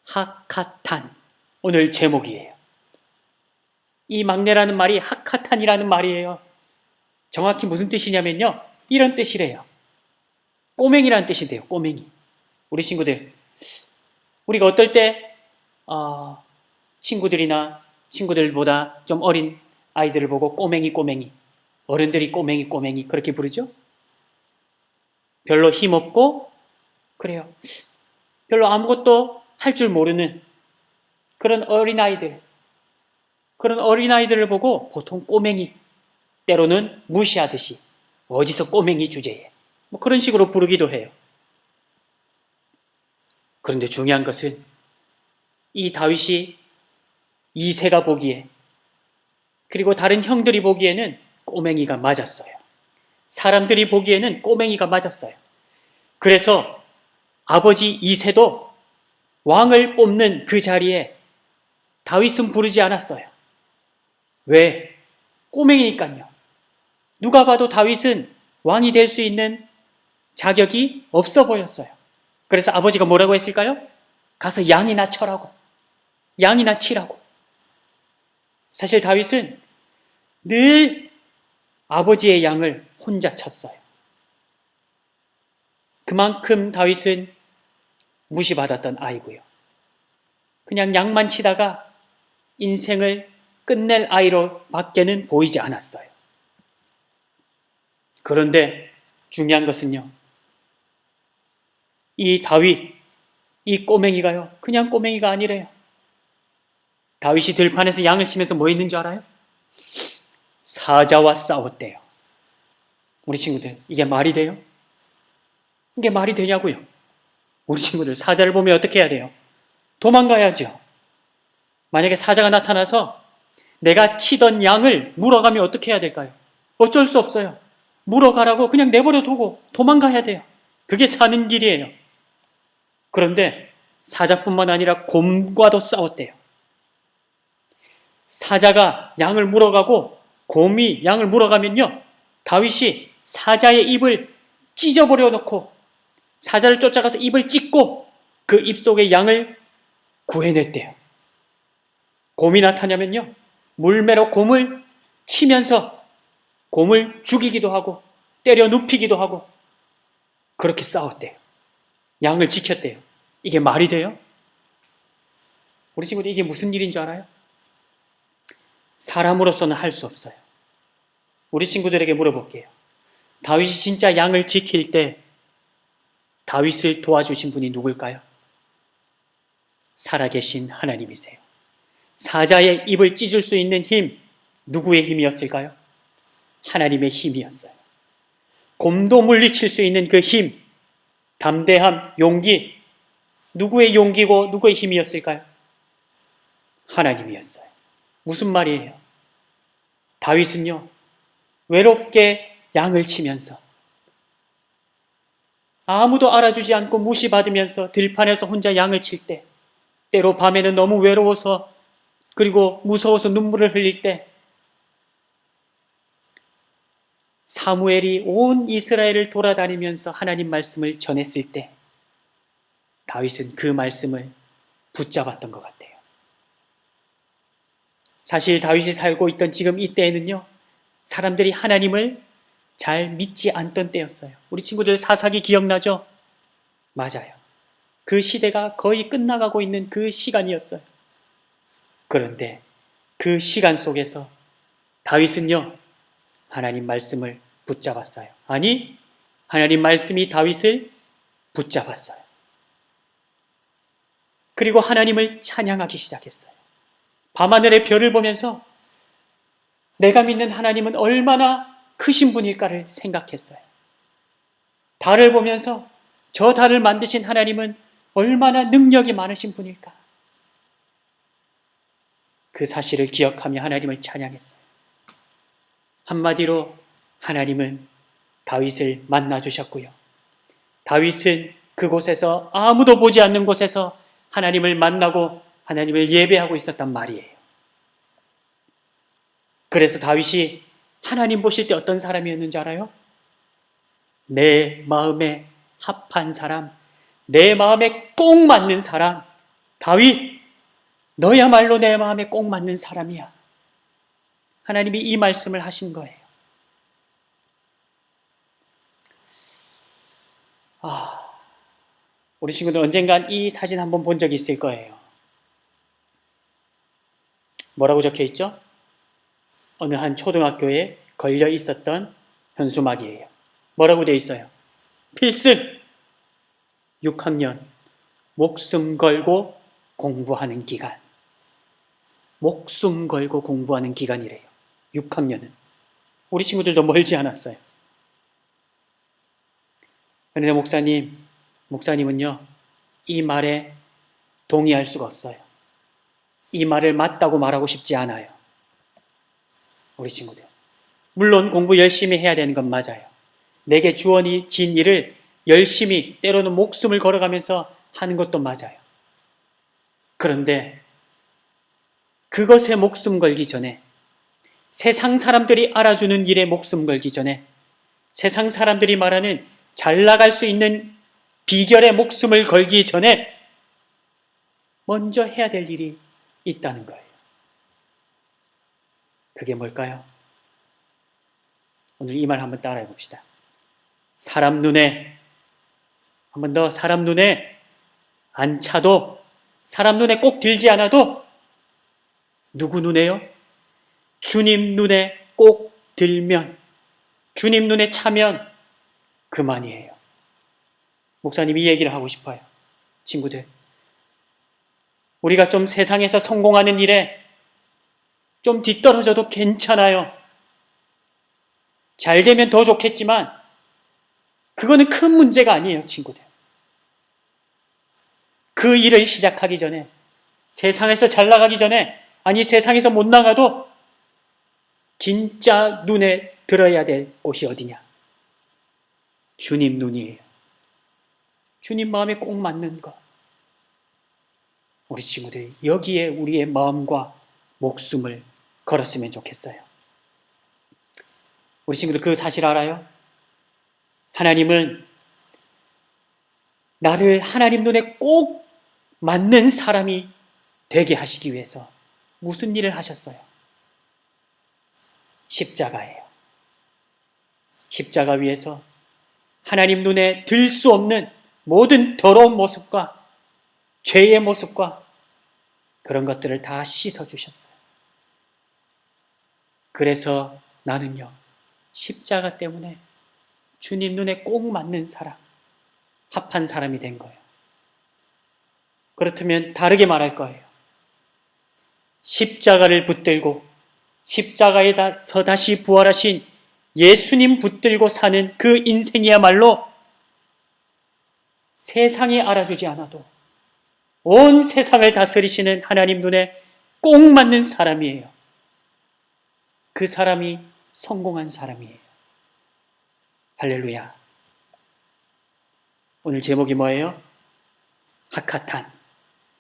하카탄, 오늘 제목이에요. 이 막내라는 말이 하카탄이라는 말이에요. 정확히 무슨 뜻이냐면요, 이런 뜻이래요. 꼬맹이라는 뜻인데요. 꼬맹이. 우리 친구들, 우리가 어떨 때 친구들보다 좀 어린 아이들을 보고 꼬맹이, 어른들이 꼬맹이 그렇게 부르죠? 별로 힘없고 그래요. 별로 아무것도 할 줄 모르는 그런 어린아이들을 보고 보통 꼬맹이, 때로는 무시하듯이 어디서 꼬맹이 주제에 그런 식으로 부르기도 해요. 그런데 중요한 것은 이 다윗이 이새가 보기에 그리고 다른 형들이 보기에는 꼬맹이가 맞았어요. 사람들이 보기에는 꼬맹이가 맞았어요. 그래서 아버지 이새도 왕을 뽑는 그 자리에 다윗은 부르지 않았어요. 왜? 꼬맹이니까요. 누가 봐도 다윗은 왕이 될 수 있는 자격이 없어 보였어요. 그래서 아버지가 뭐라고 했을까요? 가서 양이나 쳐라고. 양이나 치라고. 사실 다윗은 늘 아버지의 양을 혼자 쳤어요. 그만큼 다윗은 무시받았던 아이고요. 그냥 양만 치다가 인생을 끝낼 아이로 밖에는 보이지 않았어요. 그런데 중요한 것은요, 이 다윗, 이 꼬맹이가요, 그냥 꼬맹이가 아니래요. 다윗이 들판에서 양을 치면서 뭐 있는 줄 알아요? 사자와 싸웠대요. 우리 친구들, 이게 말이 돼요? 이게 말이 되냐고요? 우리 친구들, 사자를 보면 어떻게 해야 돼요? 도망가야죠. 만약에 사자가 나타나서 내가 치던 양을 물어가면 어떻게 해야 될까요? 어쩔 수 없어요. 물어가라고 그냥 내버려 두고 도망가야 돼요. 그게 사는 길이에요. 그런데 사자뿐만 아니라 곰과도 싸웠대요. 사자가 양을 물어가고 곰이 양을 물어가면요, 다윗이 사자의 입을 찢어버려 놓고 사자를 쫓아가서 입을 찢고 그 입속의 양을 구해냈대요. 곰이 나타나면요, 물매로 곰을 치면서 곰을 죽이기도 하고 때려 눕히기도 하고 그렇게 싸웠대요. 양을 지켰대요. 이게 말이 돼요? 우리 친구들, 이게 무슨 일인 줄 알아요? 사람으로서는 할 수 없어요. 우리 친구들에게 물어볼게요. 다윗이 진짜 양을 지킬 때 다윗을 도와주신 분이 누굴까요? 살아계신 하나님이세요. 사자의 입을 찢을 수 있는 힘, 누구의 힘이었을까요? 하나님의 힘이었어요. 곰도 물리칠 수 있는 그 힘, 담대함, 용기, 누구의 용기고 누구의 힘이었을까요? 하나님이었어요. 무슨 말이에요? 다윗은요, 외롭게 양을 치면서 아무도 알아주지 않고 무시받으면서 들판에서 혼자 양을 칠 때, 때로 밤에는 너무 외로워서 그리고 무서워서 눈물을 흘릴 때, 사무엘이 온 이스라엘을 돌아다니면서 하나님 말씀을 전했을 때 다윗은 그 말씀을 붙잡았던 것 같아요. 사실 다윗이 살고 있던 지금 이때에는요, 사람들이 하나님을 잘 믿지 않던 때였어요. 우리 친구들 사사기 기억나죠? 맞아요. 그 시대가 거의 끝나가고 있는 그 시간이었어요. 그런데 그 시간 속에서 다윗은요, 하나님 말씀을 붙잡았어요. 아니, 하나님 말씀이 다윗을 붙잡았어요. 그리고 하나님을 찬양하기 시작했어요. 밤하늘의 별을 보면서 내가 믿는 하나님은 얼마나 크신 분일까를 생각했어요. 달을 보면서 저 달을 만드신 하나님은 얼마나 능력이 많으신 분일까. 그 사실을 기억하며 하나님을 찬양했어요. 한마디로 하나님은 다윗을 만나주셨고요. 다윗은 그곳에서 아무도 보지 않는 곳에서 하나님을 만나고 하나님을 예배하고 있었단 말이에요. 그래서 다윗이 하나님 보실 때 어떤 사람이었는지 알아요? 내 마음에 합한 사람, 내 마음에 꼭 맞는 사람. 다윗, 너야말로 내 마음에 꼭 맞는 사람이야. 하나님이 이 말씀을 하신 거예요. 우리 친구들 언젠간 이 사진 한번 본 적이 있을 거예요. 뭐라고 적혀 있죠? 어느 한 초등학교에 걸려 있었던 현수막이에요. 뭐라고 되어 있어요? 필승! 6학년 목숨 걸고 공부하는 기간. 목숨 걸고 공부하는 기간이래요. 6학년은. 우리 친구들도 멀지 않았어요. 그런데 목사님은요, 이 말에 동의할 수가 없어요. 이 말을 맞다고 말하고 싶지 않아요. 우리 친구들. 물론 공부 열심히 해야 되는 건 맞아요. 내게 주어진 일을 열심히, 때로는 목숨을 걸어가면서 하는 것도 맞아요. 그런데 그것에 목숨 걸기 전에, 세상 사람들이 알아주는 일에 목숨 걸기 전에, 세상 사람들이 말하는 잘 나갈 수 있는 비결에 목숨을 걸기 전에 먼저 해야 될 일이 있다는 거예요. 그게 뭘까요? 오늘 이 말 한번 따라해 봅시다. 사람 눈에, 한 번 더, 사람 눈에 안 차도, 사람 눈에 꼭 들지 않아도 누구 눈에요? 주님 눈에 꼭 들면, 주님 눈에 차면 그만이에요. 목사님이 이 얘기를 하고 싶어요. 친구들, 우리가 좀 세상에서 성공하는 일에 좀 뒤떨어져도 괜찮아요. 잘 되면 더 좋겠지만 그거는 큰 문제가 아니에요, 친구들. 그 일을 시작하기 전에, 세상에서 잘 나가기 전에, 아니 세상에서 못 나가도 진짜 눈에 들어야 될 곳이 어디냐? 주님 눈이에요. 주님 마음에 꼭 맞는 것. 우리 친구들, 여기에 우리의 마음과 목숨을 걸었으면 좋겠어요. 우리 친구들 그 사실 알아요? 하나님은 나를 하나님 눈에 꼭 맞는 사람이 되게 하시기 위해서 무슨 일을 하셨어요? 십자가예요. 십자가 위에서 하나님 눈에 들 수 없는 모든 더러운 모습과 죄의 모습과 그런 것들을 다 씻어주셨어요. 그래서 나는요, 십자가 때문에 주님 눈에 꼭 맞는 사람, 합한 사람이 된 거예요. 그렇다면 다르게 말할 거예요. 십자가를 붙들고 십자가에서 다시 부활하신 예수님 붙들고 사는 그 인생이야말로 세상이 알아주지 않아도 온 세상을 다스리시는 하나님 눈에 꼭 맞는 사람이에요. 그 사람이 성공한 사람이에요. 할렐루야. 오늘 제목이 뭐예요? 하카탄,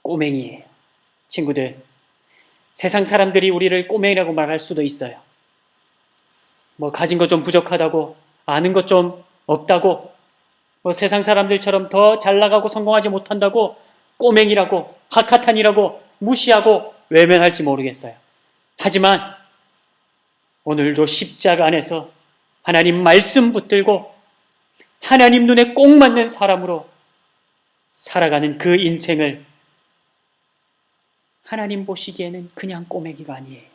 꼬맹이에요. 친구들, 세상 사람들이 우리를 꼬맹이라고 말할 수도 있어요. 가진 것 좀 부족하다고, 아는 것 좀 없다고, 세상 사람들처럼 더 잘 나가고 성공하지 못한다고 꼬맹이라고, 하카탄이라고 무시하고 외면할지 모르겠어요. 하지만 오늘도 십자가 안에서 하나님 말씀 붙들고 하나님 눈에 꼭 맞는 사람으로 살아가는 그 인생을 하나님 보시기에는 그냥 꼬맹이가 아니에요.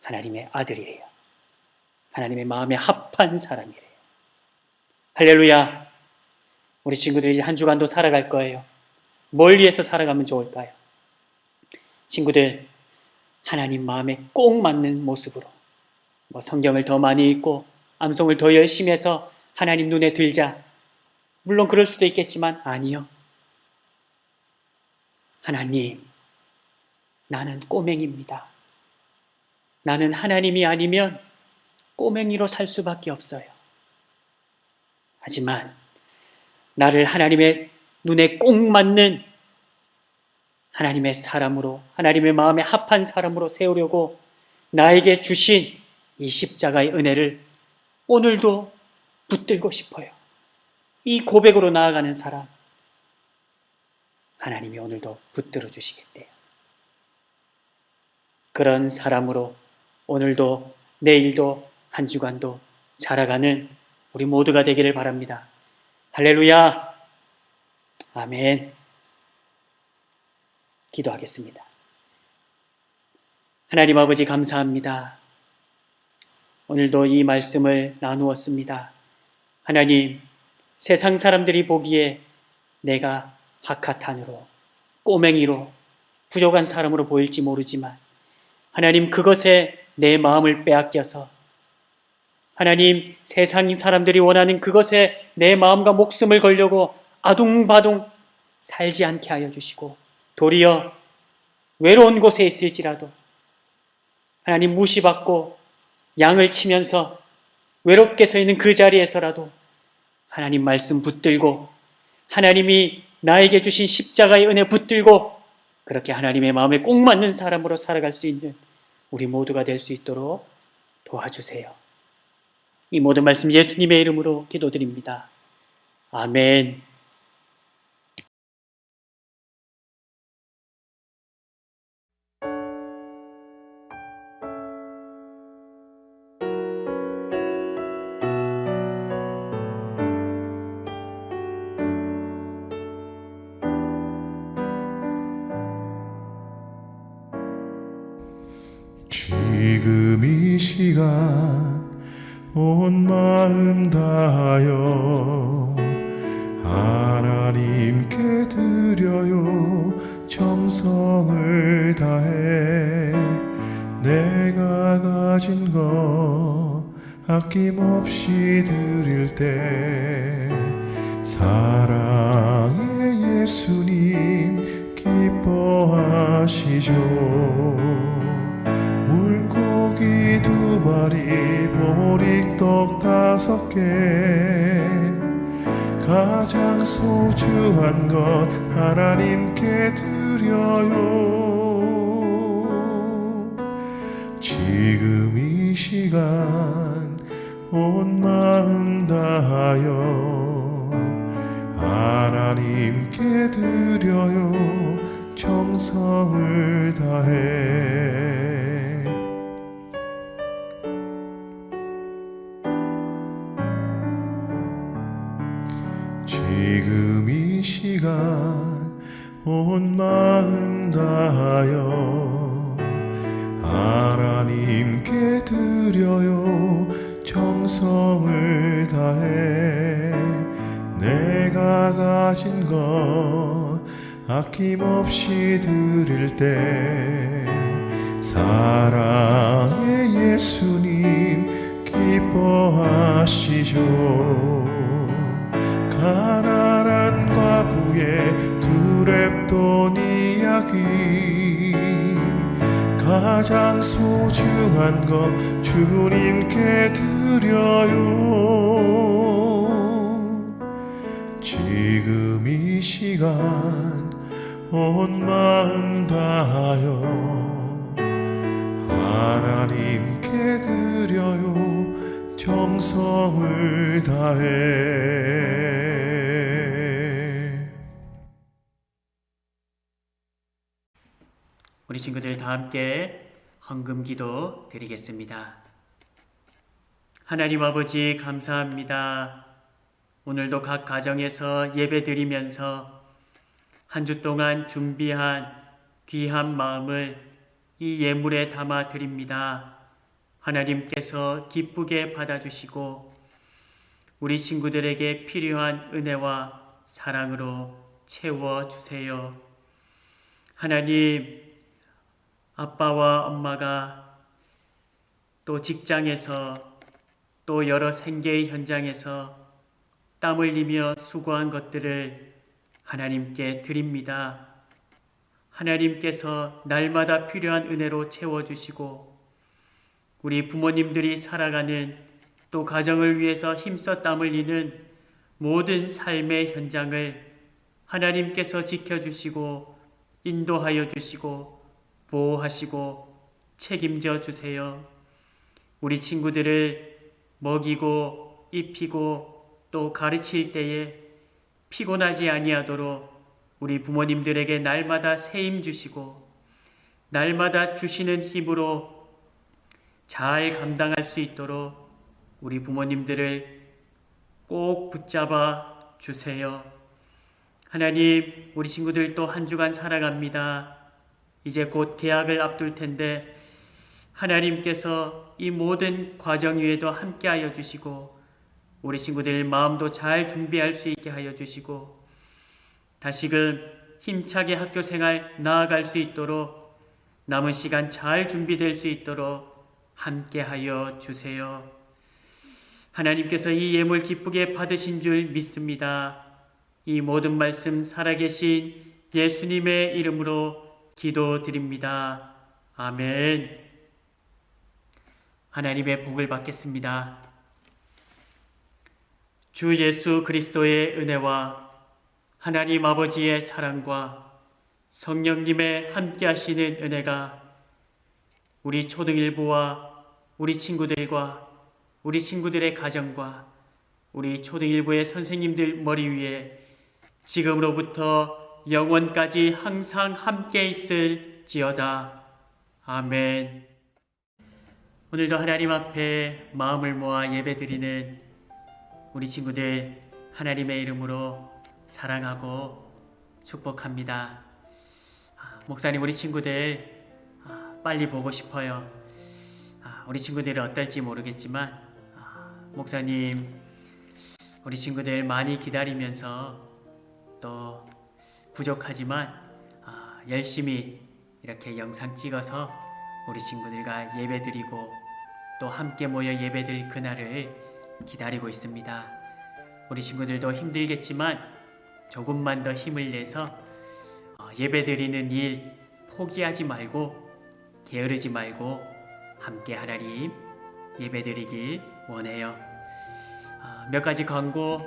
하나님의 아들이래요. 하나님의 마음에 합한 사람이래요. 할렐루야. 우리 친구들이 이제 한 주간도 살아갈 거예요. 뭘 위해서 살아가면 좋을까요? 친구들, 하나님 마음에 꼭 맞는 모습으로 성경을 더 많이 읽고 암송을 더 열심히 해서 하나님 눈에 들자. 물론 그럴 수도 있겠지만 아니요. 하나님, 나는 꼬맹이입니다. 나는 하나님이 아니면 꼬맹이로 살 수밖에 없어요. 하지만 나를 하나님의 눈에 꼭 맞는 하나님의 사람으로, 하나님의 마음에 합한 사람으로 세우려고 나에게 주신 이 십자가의 은혜를 오늘도 붙들고 싶어요. 이 고백으로 나아가는 사람, 하나님이 오늘도 붙들어 주시겠대요. 그런 사람으로 오늘도 내일도 한 주간도 자라가는 우리 모두가 되기를 바랍니다. 할렐루야. 아멘. 기도하겠습니다. 하나님 아버지 감사합니다. 오늘도 이 말씀을 나누었습니다. 하나님, 세상 사람들이 보기에 내가 하카탄으로, 꼬맹이로, 부족한 사람으로 보일지 모르지만 하나님, 그것에 내 마음을 빼앗겨서 하나님, 세상 사람들이 원하는 그것에 내 마음과 목숨을 걸려고 아둥바둥 살지 않게 하여 주시고, 도리어 외로운 곳에 있을지라도 하나님 무시받고 양을 치면서 외롭게 서 있는 그 자리에서라도 하나님 말씀 붙들고 하나님이 나에게 주신 십자가의 은혜 붙들고 그렇게 하나님의 마음에 꼭 맞는 사람으로 살아갈 수 있는 우리 모두가 될 수 있도록 도와주세요. 이 모든 말씀 예수님의 이름으로 기도드립니다. 아멘. 지금 이 시간 온 마음 다하여 하나님께 드려요 정성을 다해 내가 가진 것 아낌없이 드릴 때 사랑의 예수님 기뻐하시죠. 물고기 2마리 보리떡 5개 가장 소중한 것 하나님께 드려요. 지금 이 시간 온 마음 다하여 하나님께 드려요 정성을 다해. 지금 이 시간 온 마음 다하여 하나님께 드려요 정성을 다해 내가 가진 것 아낌없이 드릴 때 사랑의 예수님 기뻐하시죠. 가난한 과부의 2랩돈 이야기 가장 소중한 것 주님께 드려요. 지금 이 시간 온 마음 다하여 하나님께 드려요 정성을 다해. 우리 친구들 다 함께 헌금기도 드리겠습니다. 하나님 아버지 감사합니다. 오늘도 각 가정에서 예배드리면서 한 주 동안 준비한 귀한 마음을 이 예물에 담아 드립니다. 하나님께서 기쁘게 받아주시고 우리 친구들에게 필요한 은혜와 사랑으로 채워주세요. 하나님, 아빠와 엄마가 또 직장에서 또 여러 생계의 현장에서 땀 흘리며 수고한 것들을 하나님께 드립니다. 하나님께서 날마다 필요한 은혜로 채워주시고 우리 부모님들이 살아가는 또 가정을 위해서 힘써 땀 흘리는 모든 삶의 현장을 하나님께서 지켜주시고 인도하여 주시고 보호하시고 책임져 주세요. 우리 친구들을 먹이고 입히고 또 가르칠 때에 피곤하지 아니하도록 우리 부모님들에게 날마다 세임 주시고 날마다 주시는 힘으로 잘 감당할 수 있도록 우리 부모님들을 꼭 붙잡아 주세요. 하나님, 우리 친구들 또 한 주간 살아갑니다. 이제 곧 개학을 앞둘 텐데 하나님께서 이 모든 과정 위에도 함께하여 주시고 우리 친구들 마음도 잘 준비할 수 있게 하여 주시고 다시금 힘차게 학교 생활 나아갈 수 있도록 남은 시간 잘 준비될 수 있도록 함께하여 주세요. 하나님께서 이 예물 기쁘게 받으신 줄 믿습니다. 이 모든 말씀 살아계신 예수님의 이름으로 기도드립니다. 아멘. 하나님의 복을 받겠습니다. 주 예수 그리스도의 은혜와 하나님 아버지의 사랑과 성령님의 함께 하시는 은혜가 우리 초등일부와 우리 친구들과 우리 친구들의 가정과 우리 초등일부의 선생님들 머리 위에 지금으로부터 영원까지 항상 함께 있을지어다. 아멘. 오늘도 하나님 앞에 마음을 모아 예배드리는 우리 친구들 하나님의 이름으로 사랑하고 축복합니다. 목사님, 우리 친구들 빨리 보고 싶어요. 우리 친구들은 어떨지 모르겠지만 목사님 우리 친구들 많이 기다리면서 또 부족하지만 열심히 이렇게 영상 찍어서 우리 친구들과 예배드리고 또 함께 모여 예배드릴 그날을 기다리고 있습니다. 우리 친구들도 힘들겠지만 조금만 더 힘을 내서 예배드리는 일 포기하지 말고 게으르지 말고 함께 하나님 예배드리길 원해요. 몇 가지 광고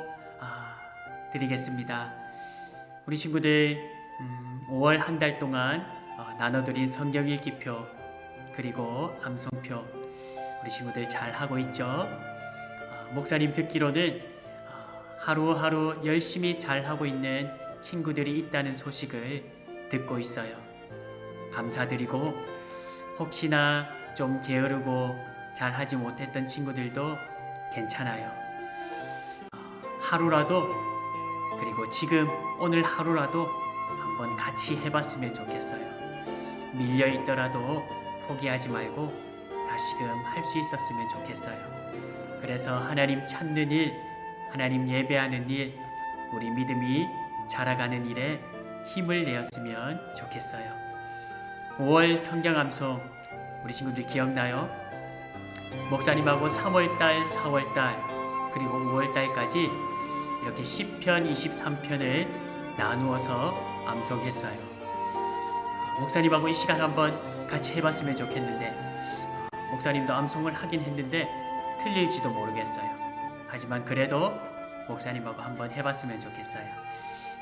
드리겠습니다. 우리 친구들 5월 한 달 동안 나눠드린 성경 읽기표 그리고 암송표 우리 친구들 잘 하고 있죠? 목사님 듣기로는 하루하루 열심히 잘 하고 있는 친구들이 있다는 소식을 듣고 있어요. 감사드리고 혹시나 좀 게으르고 잘 하지 못했던 친구들도 괜찮아요. 하루라도 그리고 지금 오늘 하루라도 한번 같이 해봤으면 좋겠어요. 밀려 있더라도 포기하지 말고 다시금 할 수 있었으면 좋겠어요. 그래서 하나님 찾는 일, 하나님 예배하는 일, 우리 믿음이 자라가는 일에 힘을 내었으면 좋겠어요. 5월 성경 암송 우리 친구들 기억나요? 목사님하고 3월달, 4월달 그리고 5월달까지 이렇게 시편 23편을 나누어서 암송했어요. 목사님하고 이 시간 한번 같이 해봤으면 좋겠는데 목사님도 암송을 하긴 했는데 틀릴지도 모르겠어요. 하지만 그래도 목사님하고 한번 해봤으면 좋겠어요.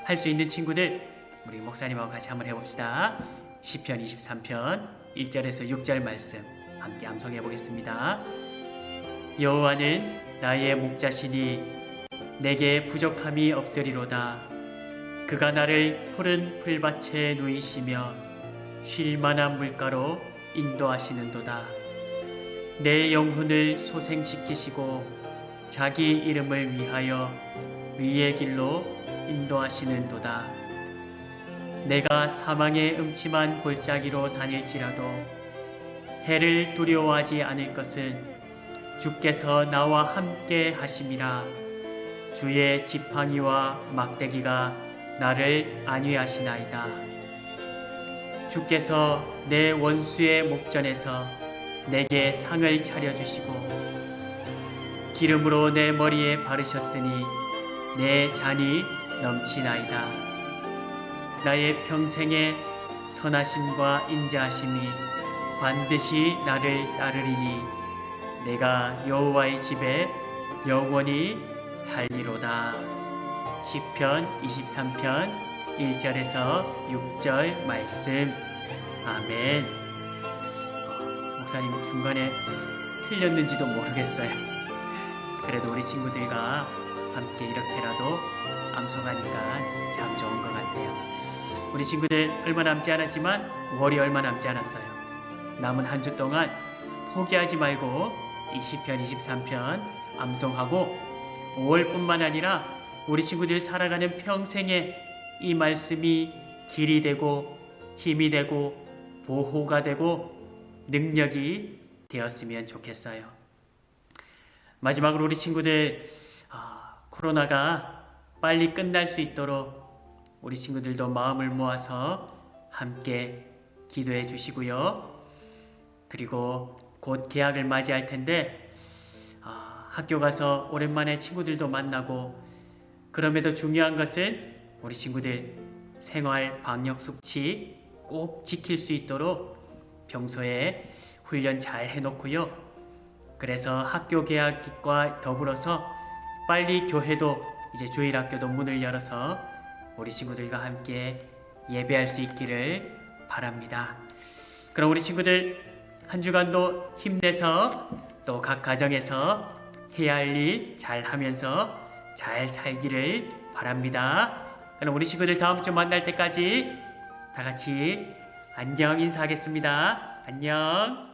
할 수 있는 친구들 우리 목사님하고 같이 한번 해봅시다. 시편 23편 1절에서 6절 말씀 함께 암송해 보겠습니다. 여호와는 나의 목자시니 내게 부족함이 없으리로다. 그가 나를 푸른 풀밭에 누이시며 쉴 만한 물가로 인도하시는도다. 내 영혼을 소생시키시고 자기 이름을 위하여 위의 길로 인도하시는도다. 내가 사망의 음침한 골짜기로 다닐지라도 해를 두려워하지 않을 것은 주께서 나와 함께 하심이라. 주의 지팡이와 막대기가 나를 안위하시나이다. 주께서 내 원수의 목전에서 내게 상을 차려주시고 기름으로 내 머리에 바르셨으니 내 잔이 넘치나이다. 나의 평생의 선하심과 인자하심이 반드시 나를 따르리니 내가 여호와의 집에 영원히 살리로다. 시편 23편 1절에서 6절 말씀. 아멘. 목사님 중간에 틀렸는지도 모르겠어요. 그래도 우리 친구들과 함께 이렇게라도 암송하니까 참 좋은 것 같아요. 우리 친구들 얼마 남지 않았지만 5월이 얼마 남지 않았어요. 남은 한 주 동안 포기하지 말고 이 시편 23편 암송하고 5월뿐만 아니라 우리 친구들 살아가는 평생에 이 말씀이 길이 되고 힘이 되고 보호가 되고 능력이 되었으면 좋겠어요. 마지막으로 우리 친구들 코로나가 빨리 끝날 수 있도록 우리 친구들도 마음을 모아서 함께 기도해 주시고요. 그리고 곧 개학을 맞이할 텐데 학교 가서 오랜만에 친구들도 만나고 그럼에도 중요한 것은 우리 친구들 생활 방역 수칙 꼭 지킬 수 있도록 평소에 훈련 잘 해놓고요. 그래서 학교 개학과 더불어서 빨리 교회도 이제 주일학교도 문을 열어서 우리 친구들과 함께 예배할 수 있기를 바랍니다. 그럼 우리 친구들 한 주간도 힘내서 또 각 가정에서 해야 할 일 잘 하면서 잘 살기를 바랍니다. 그럼 우리 친구들 다음 주 만날 때까지 다 같이 안녕 인사하겠습니다. 안녕.